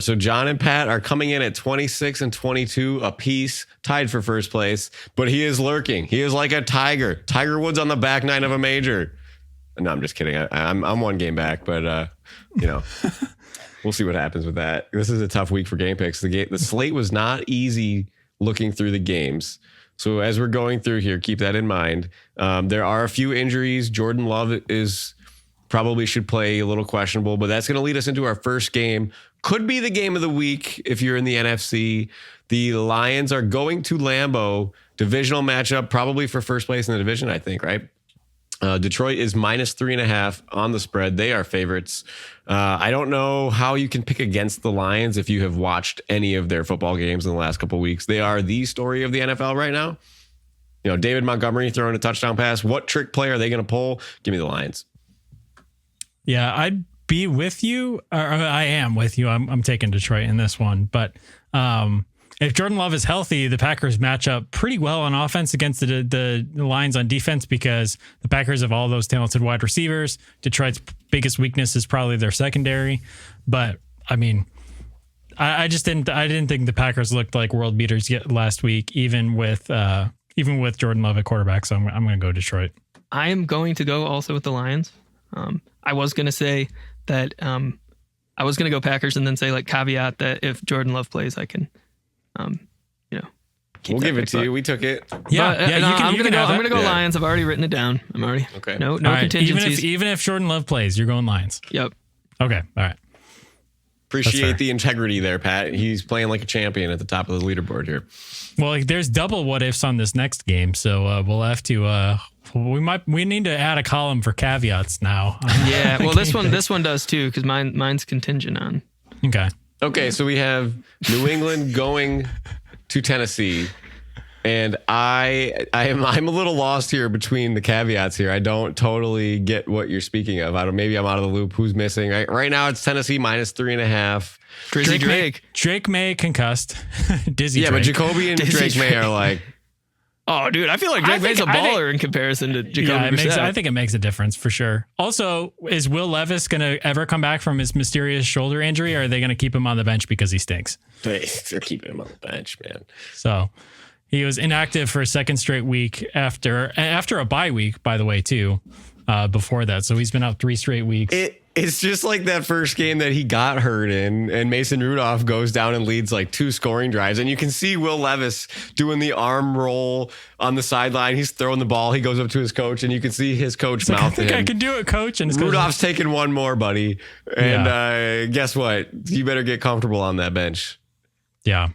So John and Pat are coming in at 26 and 22 apiece, tied for first place. But he is lurking. He is like a tiger. Tiger Woods on the back nine of a major. No, I'm just kidding. I'm one game back, but we'll see what happens with that. This is a tough week for game picks. The slate was not easy looking through the games. So as we're going through here, keep that in mind. There are a few injuries. Jordan Love probably should play a little questionable, but that's going to lead us into our first game. Could be the game of the week if you're in the NFC. The Lions are going to Lambeau. Divisional matchup, probably for first place in the division, I think, right? Detroit is -3.5 on the spread. They are favorites. I don't know how you can pick against the Lions if you have watched any of their football games in the last couple of weeks. They are the story of the NFL right now. David Montgomery throwing a touchdown pass. What trick play are they going to pull? Give me the Lions. Yeah, I'd be with you. Or I am with you. I'm taking Detroit in this one. But if Jordan Love is healthy, the Packers match up pretty well on offense against the Lions on defense because the Packers have all those talented wide receivers. Detroit's biggest weakness is probably their secondary. But I mean, I didn't think the Packers looked like world beaters yet last week, even with Jordan Love at quarterback. So I'm going to go Detroit. I am going to go also with the Lions. I was going to say that I was going to go Packers and then say like caveat that if Jordan Love plays, I can. We'll give it to you. We took it. Yeah, I'm gonna go Yeah. Lions. I've already written it down. I'm already Okay. No All right, contingencies. Even if Jordan Love plays, you're going Lions. Yep. Okay. All right. Appreciate the integrity there, Pat. He's playing like a champion at the top of the leaderboard here. Well, there's double what ifs on this next game, so we'll have to. We need to add a column for caveats now. Yeah. Well, this one does too because mine's contingent on. Okay, so we have New England going to Tennessee, and I'm a little lost here between the caveats here. I don't totally get what you're speaking of. Maybe I'm out of the loop. Who's missing? Right now it's Tennessee -3.5. Drizzy Drake. Drake May concussed. Dizzy. Yeah, Drake. but Jacoby and Drake May are like. Oh, dude, I feel like Drake May's a baller in comparison to Jacoby Brissett. I think it makes a difference for sure. Also, is Will Levis going to ever come back from his mysterious shoulder injury, or are they going to keep him on the bench because he stinks? They're keeping him on the bench, man. So he was inactive for a second straight week after a bye week, by the way, too, before that. So he's been out 3 straight weeks. It's just like that first game that he got hurt in, and Mason Rudolph goes down and leads like 2 scoring drives. And you can see Will Levis doing the arm roll on the sideline. He's throwing the ball. He goes up to his coach, and you can see his coach mouth to him. I can do it, coach. And Rudolph's taking one more, buddy. And guess what? You better get comfortable on that bench. Yeah.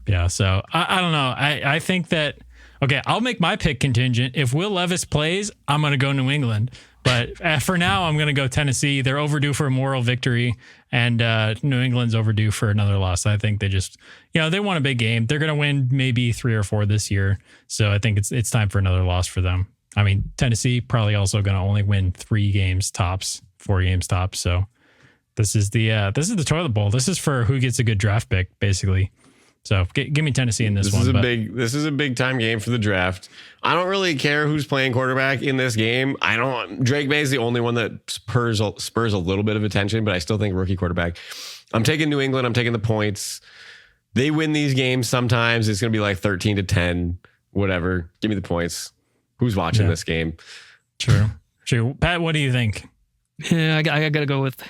Yeah. So I don't know. I think that, okay, I'll make my pick contingent. If Will Levis plays, I'm going to go New England. But for now, I'm going to go Tennessee. They're overdue for a moral victory, and New England's overdue for another loss. I think they just, they won a big game. They're going to win maybe 3 or 4 this year. So I think it's time for another loss for them. I mean, Tennessee probably also going to only win 3 games tops, 4 games tops. So this is the toilet bowl. This is for who gets a good draft pick, basically. So give me Tennessee in this one. This is a big time game for the draft. I don't really care who's playing quarterback in this game. Drake May is the only one that spurs a little bit of attention, but I still think rookie quarterback. I'm taking New England. I'm taking the points. They win these games sometimes. It's going to be like 13-10, whatever. Give me the points. Who's watching this game? True. Pat, what do you think? Yeah, I got to go with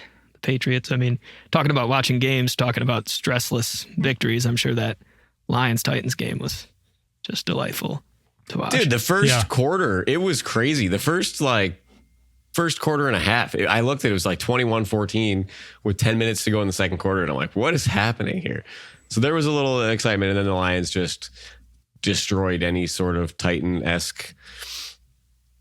Patriots. I mean, talking about watching games, talking about stressless victories, I'm sure that Lions-Titans game was just delightful to watch. Dude, the first quarter, it was crazy. The first quarter and a half, I looked at it, was like 21-14 with 10 minutes to go in the second quarter, and I'm like, what is happening here? So there was a little excitement, and then the Lions just destroyed any sort of Titan-esque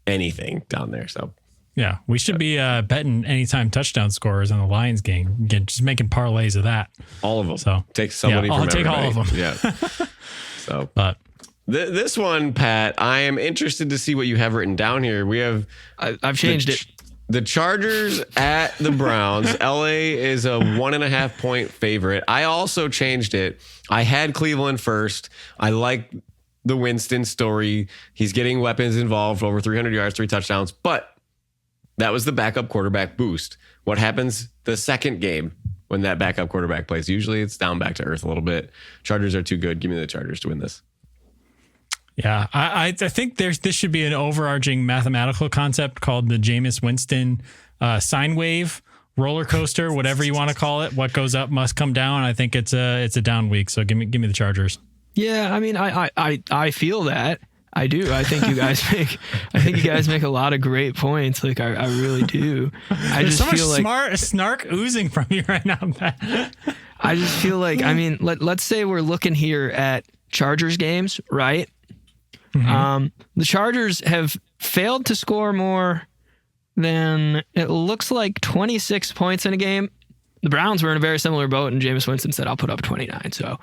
anything down there. So yeah, we should be betting anytime touchdown scorers on the Lions game. Again, just making parlays of that. All of them. So take somebody from I'll everybody. take all of them. Yeah. So, but this one, Pat, I am interested to see what you have written down here. We have I've changed it. The Chargers at the Browns. LA is a 1.5 point favorite. I also changed it. I had Cleveland first. I like the Winston story. He's getting weapons involved, over 300 yards, 3 touchdowns, but that was the backup quarterback boost. What happens the second game when that backup quarterback plays. Usually it's down back to earth a little bit. Chargers are too good. Give me the Chargers to win this. Yeah, I think this should be an overarching mathematical concept called the Jameis Winston sine wave roller coaster, whatever you want to call it. What goes up must come down. I think it's a down week, so give me the Chargers. Yeah, I mean, I feel that. I do. I think you guys make a lot of great points. Like I really do. I There's just so feel much like snark oozing from you right now, Pat. I just feel like, I mean, let's say we're looking here at Chargers games, right? Mm-hmm. The Chargers have failed to score more than, it looks like, 26 points in a game. The Browns were in a very similar boat, and Jameis Winston said, I'll put up 29. So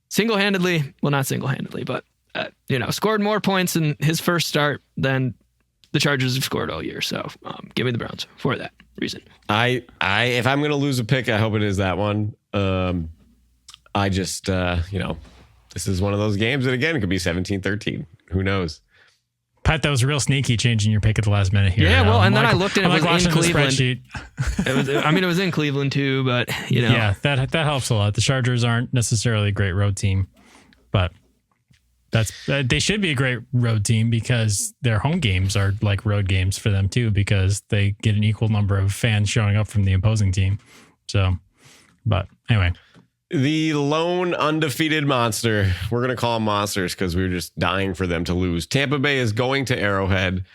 single-handedly, well, not single-handedly, but scored more points in his first start than the Chargers have scored all year. So give me the Browns for that reason. If I'm going to lose a pick, I hope it is that one. I just, this is one of those games that, again, it could be 17-13. Who knows? Pat, that was real sneaky changing your pick at the last minute here. Yeah, well, and then I looked and it was in Cleveland. Spreadsheet. It was in Cleveland too, but Yeah, that helps a lot. The Chargers aren't necessarily a great road team, but they should be a great road team because their home games are like road games for them too, because they get an equal number of fans showing up from the opposing team. So, but anyway. The lone undefeated monster. We're going to call them monsters because we were just dying for them to lose. Tampa Bay is going to Arrowhead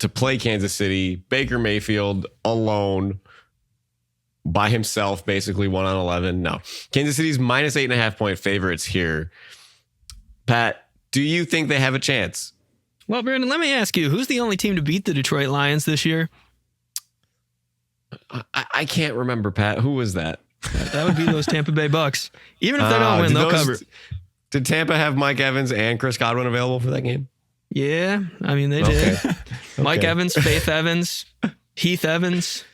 to play Kansas City. Baker Mayfield alone by himself, basically 1-11. No. Kansas City's minus 8.5 point favorites here. Pat, do you think they have a chance? Well, Brandon, let me ask you, who's the only team to beat the Detroit Lions this year? I can't remember, Pat. Who was that? That would be those Tampa Bay Bucks. Even if they don't win, they'll cover. Did Tampa have Mike Evans and Chris Godwin available for that game? Yeah, I mean, they did. Mike Evans, Faith Evans, Heath Evans,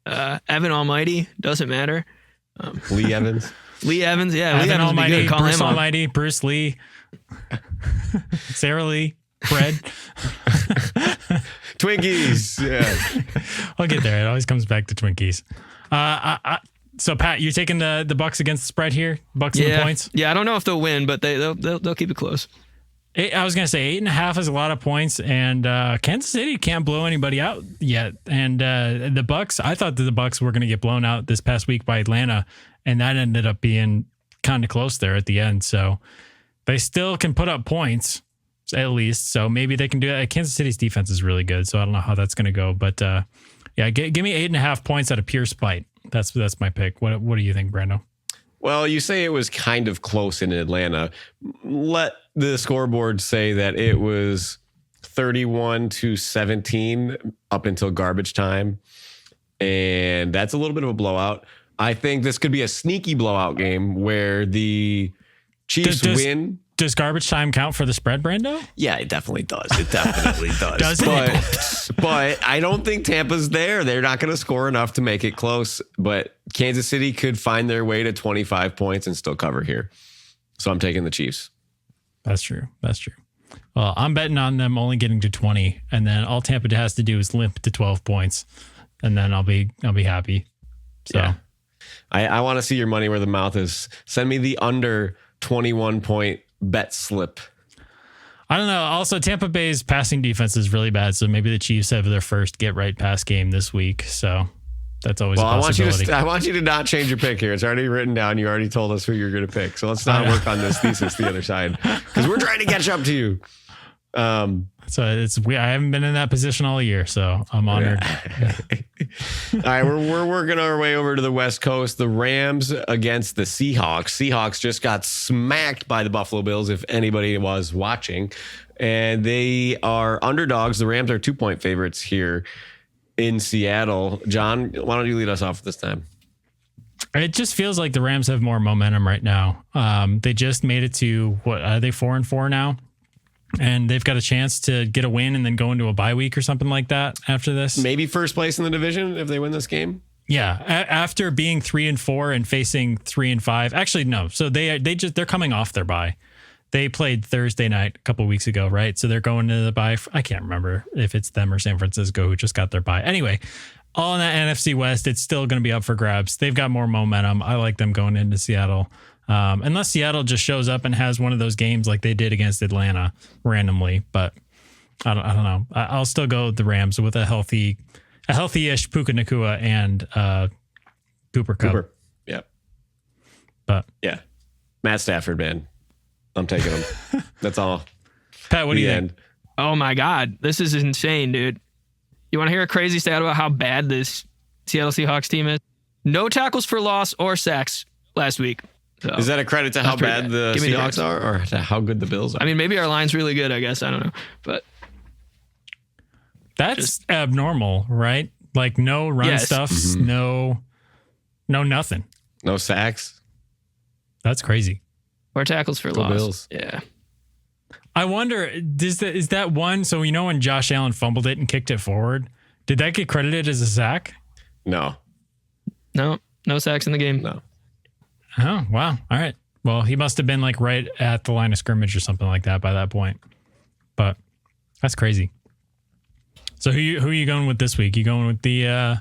Evan Almighty, doesn't matter. Lee Evans. Lee Evans, yeah. Evan Lee Evans Almighty, would be good. Call Bruce him Almighty, Bruce Lee, Sarah Lee, Fred. Twinkies. Yeah. I'll get there. It always comes back to Twinkies. So Pat, you're taking the Bucks against the spread here? Bucks and the points? Yeah, I don't know if they'll win, but they'll keep it close. I was going to say 8.5 is a lot of points, and Kansas City can't blow anybody out yet. And the Bucks, I thought that the Bucks were going to get blown out this past week by Atlanta, and that ended up being kind of close there at the end. So they still can put up points, at least. So maybe they can do that. Kansas City's defense is really good, so I don't know how that's going to go. But give me 8.5 points out of pure spite. That's my pick. What do you think, Brando? Well, you say it was kind of close in Atlanta. Let the scoreboard say that it was 31-17 up until garbage time. And that's a little bit of a blowout. I think this could be a sneaky blowout game where the Chiefs win. Does garbage time count for the spread, Brando? Yeah, it definitely does. It definitely does. Does it? But I don't think Tampa's there. They're not going to score enough to make it close. But Kansas City could find their way to 25 points and still cover here. So I'm taking the Chiefs. That's true. Well, I'm betting on them only getting to 20, and then all Tampa has to do is limp to 12 points, and then I'll be happy. So yeah. I want to see your money where the mouth is. Send me the under 21 point bet slip. I don't know. Also, Tampa Bay's passing defense is really bad, so maybe the Chiefs have their first get right pass game this week. So that's always a possibility. I want you to not change your pick here. It's already written down. You already told us who you're going to pick. So let's not work on this thesis the other side because we're trying to catch up to you. So I haven't been in that position all year, so I'm honored. Yeah. All right, we're working our way over to the West Coast. The Rams against the Seahawks. Seahawks just got smacked by the Buffalo Bills, if anybody was watching, and they are underdogs. The Rams are 2-point favorites here in Seattle. John, why don't you lead us off this time? It just feels like the Rams have more momentum right now. They just made it to what are they 4-4 now? And they've got a chance to get a win and then go into a bye week or something like that after this. Maybe first place in the division if they win this game. Yeah, after being 3-4 and facing 3-5. Actually, no. So they're coming off their bye. They played Thursday night a couple of weeks ago, right? So they're going to the bye. I can't remember if it's them or San Francisco who just got their bye. Anyway, all in that NFC West, it's still going to be up for grabs. They've got more momentum. I like them going into Seattle. Unless Seattle just shows up and has one of those games like they did against Atlanta randomly, but I don't know. I'll still go with the Rams with a healthy-ish Puka Nacua and Cooper Kupp. Yeah. But yeah, Matt Stafford, man, I'm taking him. That's all. Pat, what do you think? Oh my God, this is insane, dude. You want to hear a crazy stat about how bad this Seattle Seahawks team is? No tackles for loss or sacks last week. So, is that a credit to how bad the Seahawks are, or to how good the Bills are? I mean, maybe our line's really good, I guess. I don't know. But that's abnormal, right? Like no run stuffs, no nothing. No sacks. That's crazy. Or tackles for loss. Bills. Yeah. I wonder, is that one, so you know when Josh Allen fumbled it and kicked it forward, did that get credited as a sack? No. No sacks in the game. No. Oh, wow. All right. Well, he must have been like right at the line of scrimmage or something like that by that point. But that's crazy. So who are you going with this week? You going with the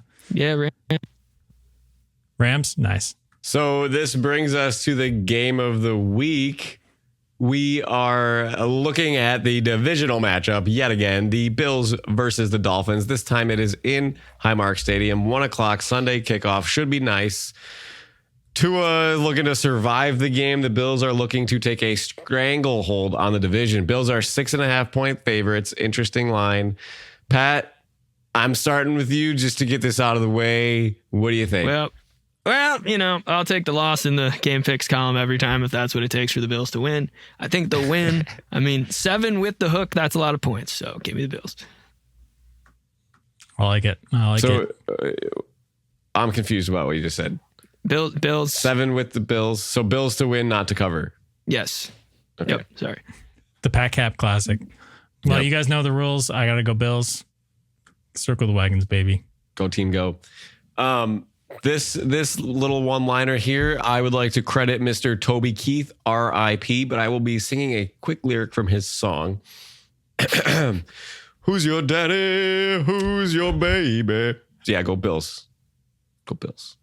Rams? Nice. So this brings us to the game of the week. We are looking at the divisional matchup yet again, the Bills versus the Dolphins. This time it is in Highmark Stadium, 1:00 Sunday kickoff. Should be nice. Tua looking to survive the game. The Bills are looking to take a stranglehold on the division. Bills are 6.5-point favorites. Interesting line. Pat, I'm starting with you just to get this out of the way. What do you think? Well, you know, I'll take the loss in the game picks column every time if that's what it takes for the Bills to win. I think they'll win. I mean, 7 with the hook, that's a lot of points. So give me the Bills. I like it. I'm confused about what you just said. Bills. 7 with the Bills. So Bills to win, not to cover. Yes. Okay. Yep. Sorry. The Pat Cap Classic. Well, you guys know the rules. I got to go Bills. Circle the wagons, baby. Go team, go. This little one-liner here, I would like to credit Mr. Toby Keith, R.I.P., but I will be singing a quick lyric from his song. Who's your daddy? Who's your baby? So yeah, go Bills. Go Bills.